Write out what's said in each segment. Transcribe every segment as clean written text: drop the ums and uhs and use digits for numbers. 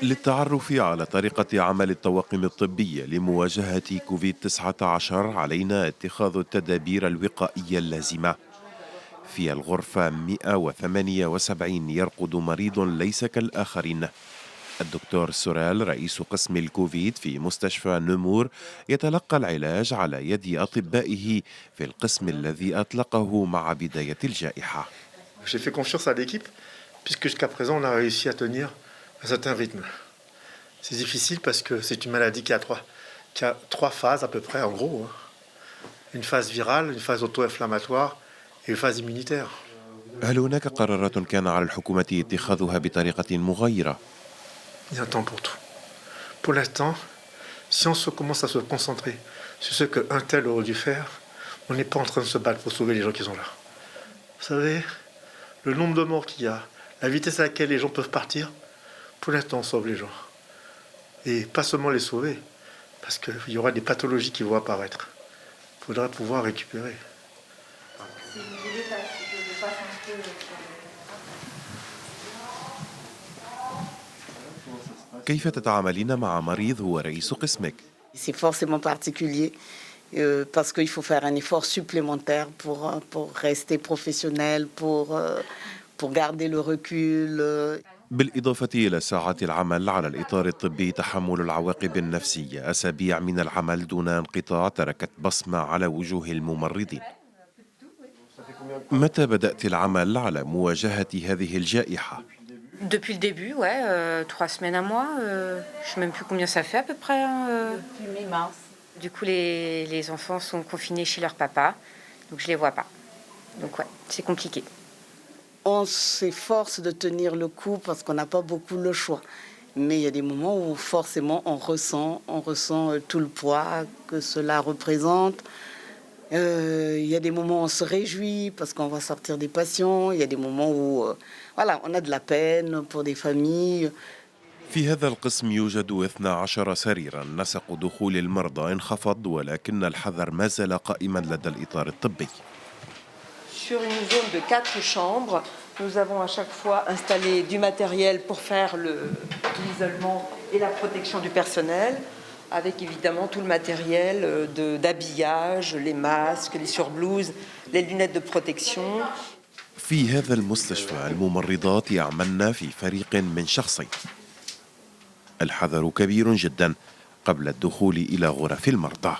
للتعرف على طريقة عمل الطواقم الطبية لمواجهة كوفيد-19 علينا اتخاذ التدابير الوقائية اللازمة. في الغرفة 178 يرقد مريض ليس كالآخرين. الدكتور سورال رئيس قسم الكوفيد في مستشفى نمور يتلقى العلاج على يد أطبائه في القسم الذي أطلقه مع بداية الجائحة. J'ai fait confiance à l'équipe puisque jusqu'à présent on a réussi à tenir un certain rythme. C'est difficile parce que c'est une maladie qui a trois phases à peu près en gros. Une phase virale, une phase auto-inflammatoire et une phase immunitaire. هل هناك قرارات كان على الحكومة اتخاذها بطريقة مغايرة؟ Il y a un temps pour tout. Pour l'instant, si on commence à se concentrer sur ce qu'un tel aurait dû faire, on n'est pas en train de se battre pour sauver les gens qui sont là. Vous savez, le nombre de morts qu'il y a, la vitesse à laquelle les gens peuvent partir, pour l'instant on sauve les gens. Et pas seulement les sauver, parce qu'il y aura des pathologies qui vont apparaître. Il faudra pouvoir récupérer. كيف تتعاملين مع مريض هو رئيس قسمك؟ C'est forcément particulier parce qu'il faut faire un effort supplémentaire pour rester professionnel, pour garder le recul. بالإضافة إلى ساعات العمل على الإطار الطبي، تحمل العواقب النفسية. أسابيع من العمل دون انقطاع تركت بصمة على وجوه الممرضين. متى بدأت العمل على مواجهة هذه الجائحة؟ Depuis le début, ouais, 3 semaines à mois. Je sais même plus combien ça fait à peu près. Depuis mi-mars. Du coup, les enfants sont confinés chez leur papa, donc je les vois pas. Donc ouais, c'est compliqué. On s'efforce de tenir le coup parce qu'on n'a pas beaucoup le choix. Mais il y a des moments où forcément on ressent tout le poids que cela représente. Il y a des moments où on se réjouit parce qu'on va sortir des patients. Il y a des moments où voilà, on a de la peine pour des familles. في هذا القسم يوجد 12 سريرا. نسق دخول المرضى انخفض، ولكن الحذر ما زال قائما لدى الإطار الطبي. Sur une zone de 4 chambres, nous avons à chaque fois installé du matériel pour faire l'isolement et la protection du personnel, avec évidemment tout le matériel d'habillage, les masques, les surblouses, les lunettes de protection. في هذا المستشفى الممرضات يعملن في فريق من شخصين. الحذر كبير جدا قبل الدخول إلى غرف المرضى.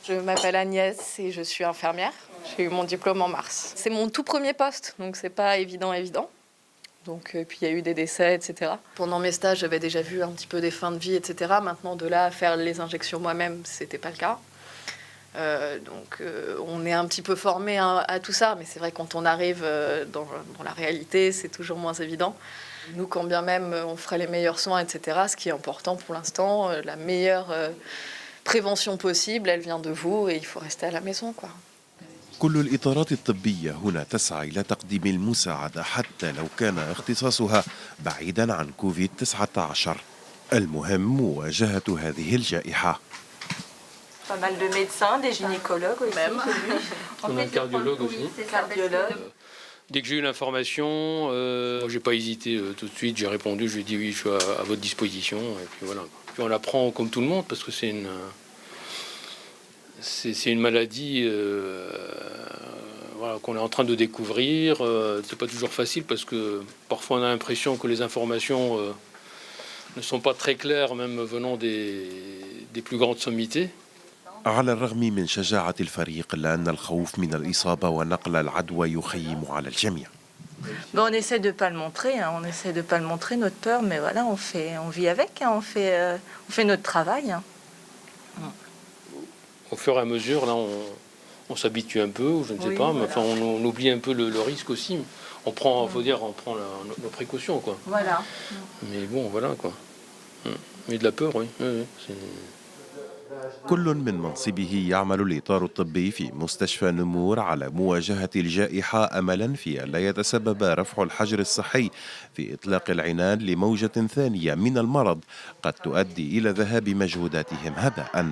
Je m'appelle Agnès et je suis infirmière. J'ai eu mon diplôme en mars. C'est mon tout premier poste, donc c'est pas évident. Donc, puis il y a eu des décès, etc. Pendant mes stages, j'avais déjà vu un petit peu des fins de vie, etc. Maintenant, de là à faire les injections moi-même, c'était pas le cas. Donc, on est un petit peu formé à tout ça, mais c'est vrai quand on arrive dans la réalité, c'est toujours moins évident. Nous, quand bien même on ferait les meilleurs soins, etc., ce qui est important pour l'instant, la meilleure prévention possible, elle vient de vous et il faut rester à la maison, quoi. كل الإطارات الطبية هنا تسعى إلى تقديم المساعدة حتى لو كان اختصاصها بعيدا عن كوفيد-19. المهم مواجهة هذه الجائحة. Pas mal de médecins, des gynécologues aussi. Même. On a un cardiologue aussi. Cardiologue. Dès que j'ai eu l'information, j'ai pas hésité tout de suite, j'ai répondu, je lui ai dit oui, je suis à votre disposition. Et puis voilà. Puis on l'apprend comme tout le monde parce que c'est une maladie voilà, qu'on est en train de découvrir. C'est pas toujours facile parce que parfois on a l'impression que les informations ne sont pas très claires, même venant des plus grandes sommités. على الرغم من شجاعة الفريق، إلا أن الخوف من الإصابة ونقل العدوى يخيم على الجميع. Bon, on essaie de pas le montrer, hein. On essaie de pas le montrer notre peur, mais voilà, on vit avec, hein. On fait notre travail. Hein. Au fur et à mesure, là, on s'habitue un peu, je ne sais pas, mais enfin, on oublie un peu le risque aussi. On prend, faut dire, on prend nos précautions, quoi. Voilà. Mais bon, voilà, quoi. Mais de la peur, oui. C'est... كل من منصبه يعمل الإطار الطبي في مستشفى نمور على مواجهة الجائحة، أملا في أن لا يتسبب رفع الحجر الصحي في إطلاق العنان لموجة ثانية من المرض قد تؤدي إلى ذهاب مجهوداتهم هباء.